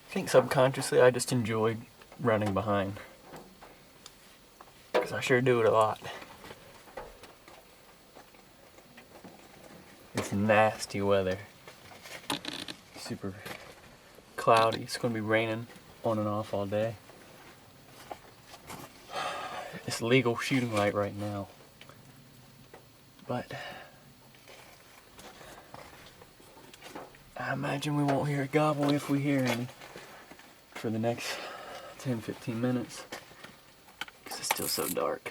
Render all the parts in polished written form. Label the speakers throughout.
Speaker 1: I think subconsciously I just enjoy running behind. Because I sure do it a lot. It's nasty weather. Super cloudy. It's going to be raining on and off all day. It's legal shooting light right now. But I imagine we won't hear a gobble if we hear any for the next 10-15 minutes. Because it's still so dark.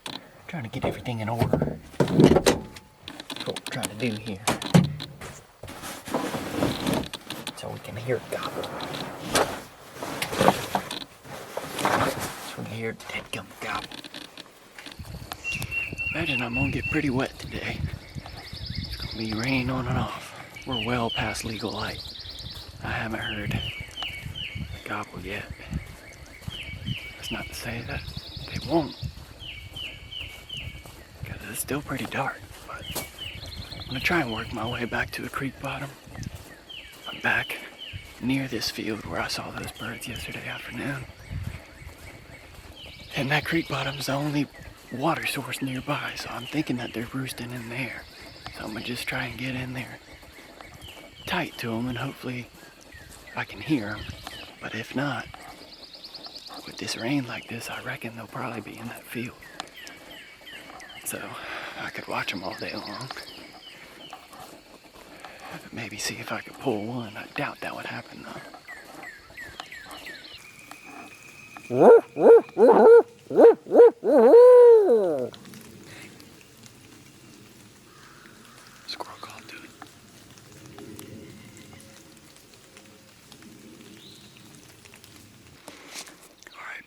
Speaker 1: I'm trying to get everything in order. That's what we're trying to do here. So we can hear a gobble. So we can hear a dead gum gobble. Imagine I'm gonna get pretty wet today. It's gonna be raining on and off. We're well past legal light. I haven't heard a gobble yet. That's not to say that they won't. Because it's still pretty dark. But I'm gonna try and work my way back to the creek bottom. I'm back near this field where I saw those birds yesterday afternoon. And that creek bottom's the only water source nearby, so I'm thinking that they're roosting in there. So I'm gonna just try and get in there tight to them and hopefully I can hear them. But if not, with this rain like this, I reckon they'll probably be in that field. So I could watch them all day long. Maybe see if I could pull one. I doubt that would happen though. Squirrel call, dude. Alright,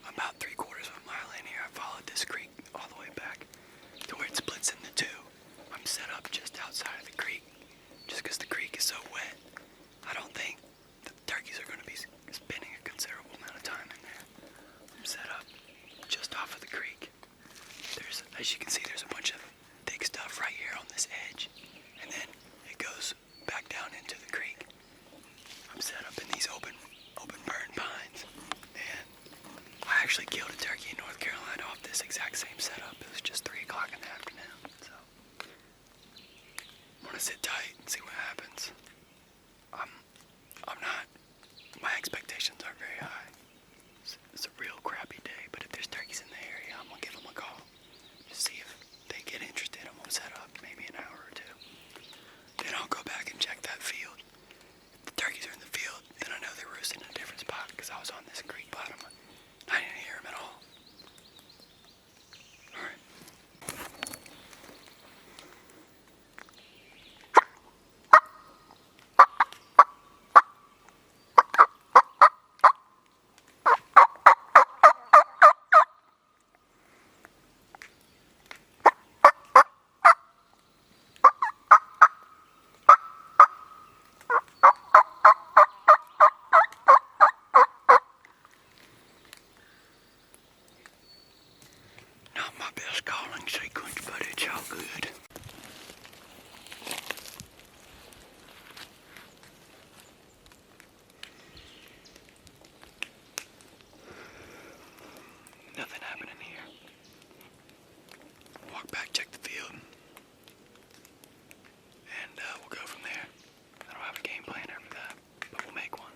Speaker 1: I'm about 3/4 of a mile in here. I followed this creek all the way back to where it splits into two. I'm set up just outside of the creek, just because the creek is so wet. I don't think the turkeys are going to be spending a considerable amount of time in there. I'm set up just off of the creek. As you can see, there's a bunch of thick stuff right here on this edge, and then it goes back down into the creek. I'm set up in these open burn pines, and I actually killed a turkey in North Carolina off this exact same setup. It was just 3 o'clock in the afternoon, so I'm gonna sit tight and see what happens. My expectations aren't very high. It's a real crappy day, but if there's turkeys in the area, I'm gonna give them a call. Just see if they get interested. I'm gonna set up maybe an hour or two. Then I'll go back and check that field. If the turkeys are in the field, then I know they're roosting in a different spot because I was on this creek bottom. I didn't hear them at all. Alright. Best calling sequence, but it's all good. Nothing happening here. Walk back, check the field, and we'll go from there. I don't have a game plan after that, but we'll make one.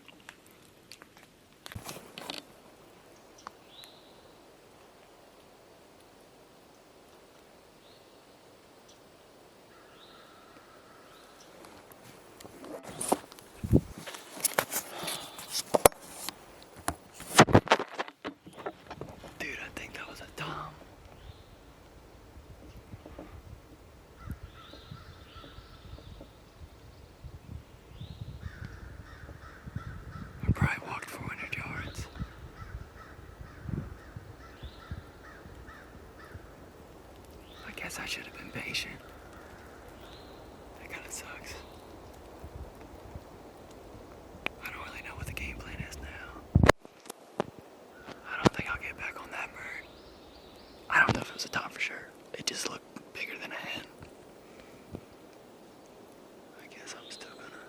Speaker 1: Probably walked 400 yards. I guess I should have been patient. That kind of sucks. I don't really know what the game plan is now. I don't think I'll get back on that bird. I don't know if it was a top for sure. It just looked bigger than a hen. I guess I'm still gonna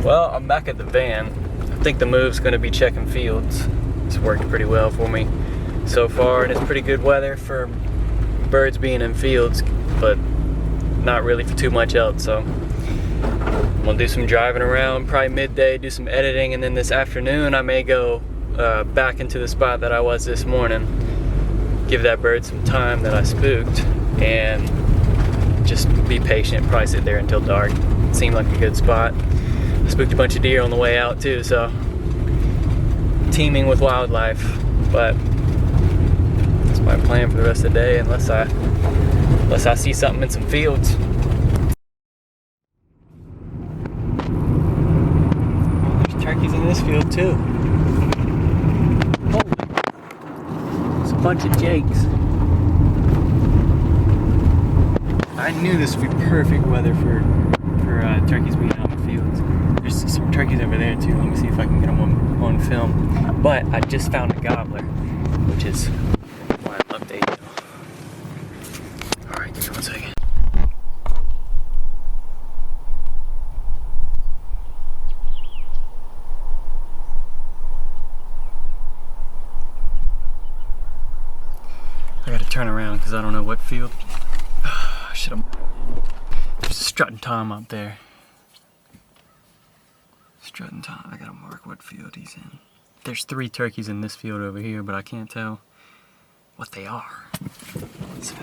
Speaker 2: Well, I'm back at the van. I think the move's gonna be checking fields. It's worked pretty well for me so far, and it's pretty good weather for birds being in fields, but not really for too much else. So I'm gonna do some driving around, probably midday, do some editing, and then this afternoon I may go back into the spot that I was this morning, give that bird some time that I spooked, and just be patient, probably sit there until dark. It seemed like a good spot. I spooked a bunch of deer on the way out too, so teeming with wildlife. But that's my plan for the rest of the day, unless I see something in some fields. Oh, there's turkeys in this field too. Holy, it's a bunch of jakes. I knew this would be perfect weather for turkeys being out in the fields. There's some turkeys over there too. Let me see if I can get them on film. But I just found a gobbler, which is why I'm updating you. Alright, give me 1 second. I gotta turn around because I don't know what field. I should have. There's a strutting tom up there. Strutting tom. I gotta mark what field he's in. There's 3 turkeys in this field over here, but I can't tell what they are. So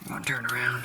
Speaker 2: I'm gonna turn around.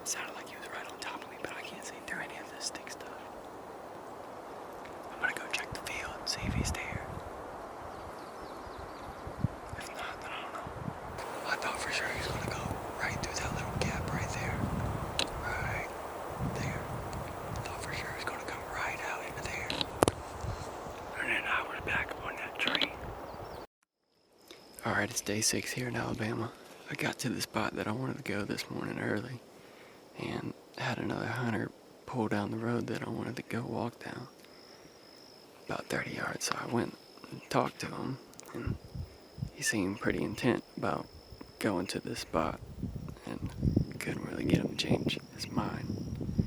Speaker 2: It sounded like he was right on top of me, but I can't see through any of this stick stuff. I'm gonna go check the field and see if he's there. If not, then I don't know. I thought for sure he was gonna go right through that little gap right there. Right there. I thought for sure he was gonna come right out into there. And then I was back on that tree. Alright, it's day 6 here in Alabama. I got to the spot that I wanted to go this morning early and had another hunter pull down the road that I wanted to go walk down about 30 yards. So I went and talked to him, and he seemed pretty intent about going to this spot and
Speaker 1: couldn't really get him to change his mind,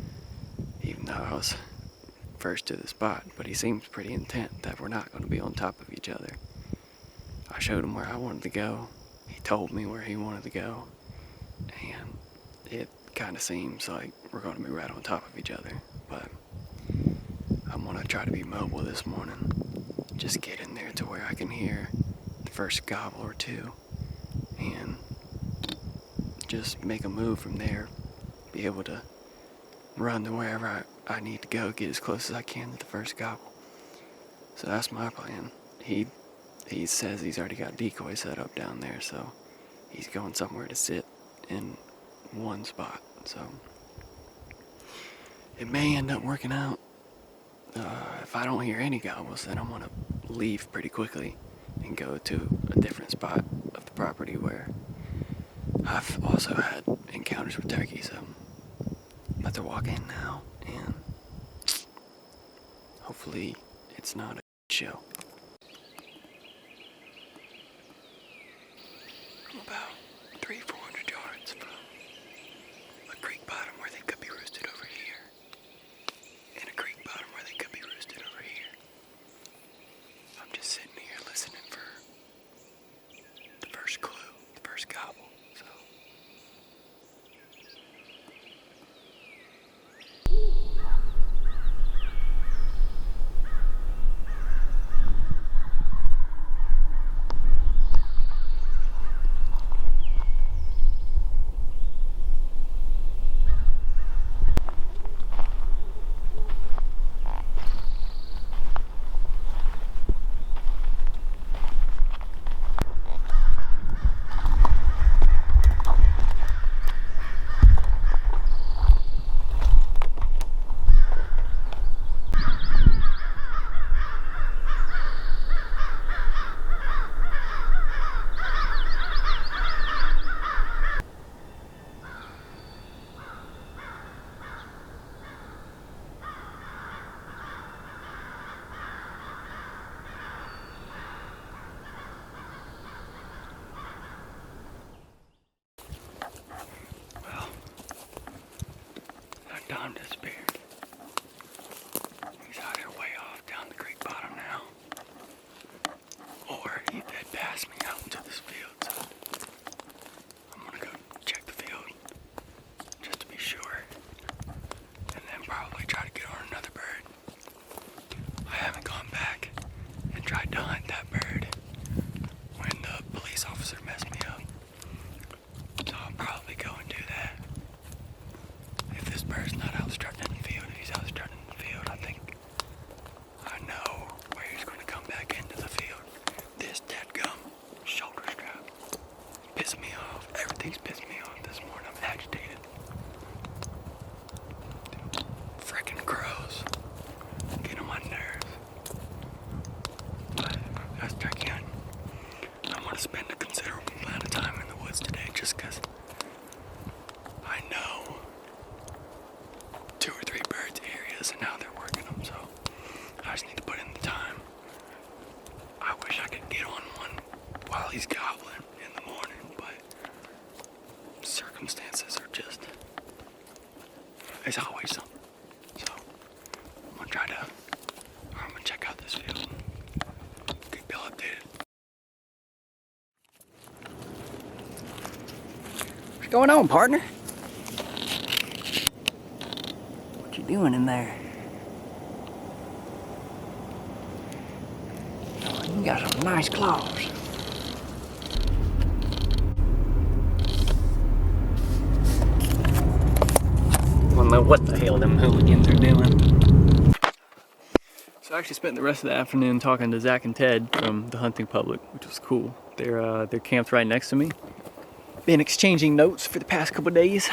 Speaker 1: even though I was first to the spot. But he seems pretty intent that we're not going to be on top of each other. I showed him where I wanted to go. He told me where he wanted to go, and it kind of seems like we're going to be right on top of each other. But I'm going to try to be mobile this morning. Just get in there to where I can hear the first gobble or two, and just make a move from there. Be able to run to wherever I need to go, get as close as I can to the first gobble. So that's my plan. He says he's already got decoys set up down there, so he's going somewhere to sit in one spot. So it may end up working out. If I don't hear any gobbles, then I'm gonna leave pretty quickly and go to a different spot of the property where I've also had encounters with turkeys. I'm about to walk in now, and hopefully it's not a show. I'm about 300-400 yards from a creek bottom where they could be roosted over here, and a creek bottom where they could be roosted over here. I'm just sitting here listening for the first clue, the first gobble. So Don disappeared. He's either way off down the creek bottom now, or he had passed me out into this field. So I'm gonna go check the field just to be sure, and then probably try to get on another bird. I haven't gone back and tried to hunt that bird when the police officer messed me up, so I'll probably go and do that. If this bird's not out strutting in the field, if he's out strutting in the field, I think I know where he's going to come back into the field. This dadgum shoulder strap pissed me off. Everything's pissed me off this morning. I'm agitated. Frickin' crows get on my nerves. But that's turkey hunting. I'm going to spend a considerable amount of time in the woods today just because I know 2 or 3 birds areas and how they're working them, so I just need to put in the time. I wish I could get on one while he's gobbling in the morning, but circumstances are just, there's always something. So I'm gonna check out this field and keep y'all updated. What's going on, partner? What you doing in there? Oh, you got some nice claws.
Speaker 2: I don't know what the hell them hooligans are doing. So I actually spent the rest of the afternoon talking to Zach and Ted from the hunting public, which was cool. They're camped right next to me. Been exchanging notes for the past couple days.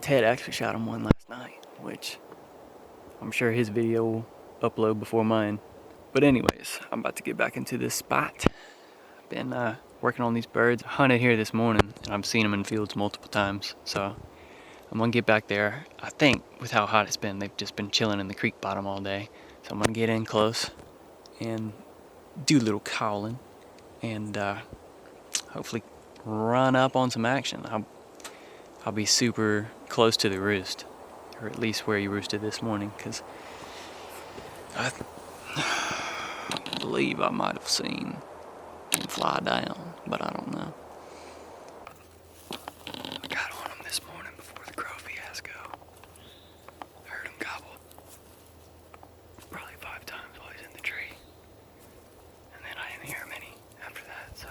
Speaker 2: Ted actually shot him one last night, which I'm sure his video will upload before mine. But anyways, I'm about to get back into this spot. Been working on these birds. I hunted here this morning, and I've seen them in fields multiple times. So I'm gonna get back there. I think with how hot it's been, they've just been chilling in the creek bottom all day. So I'm gonna get in close and do a little calling and hopefully run up on some action. I'll be super close to the roost, or at least where he roosted this morning, because I believe I might have seen him fly down, but I don't know.
Speaker 1: I got on him this morning before the crow fiasco. I heard him gobble probably 5 times while he's in the tree. And then I didn't hear him any after that, so.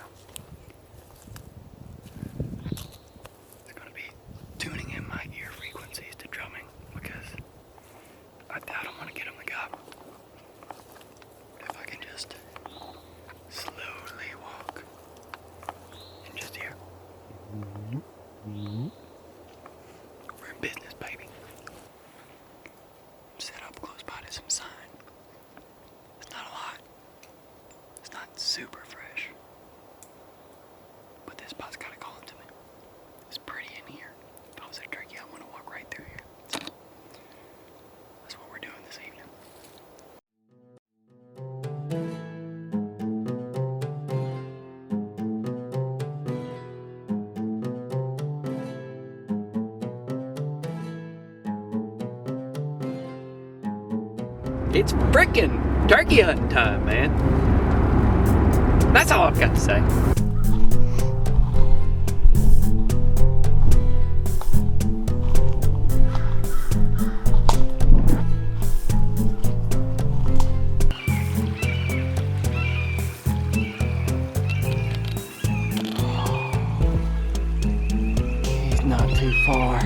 Speaker 1: It's gonna be tuning in my ear frequencies to drumming because I doubt I'm gonna get him to gobble. If I can just slowly walk and just hear. We're in business, baby. I'm set up close by to some sign. It's not a lot. It's not super fresh. But this spot's kind of calling to me. It's pretty in here. If I was a turkey, I want to walk right through here. So that's what we're doing this evening.
Speaker 2: It's frickin' turkey hunting time, man. That's all I've got to say. He's not too far.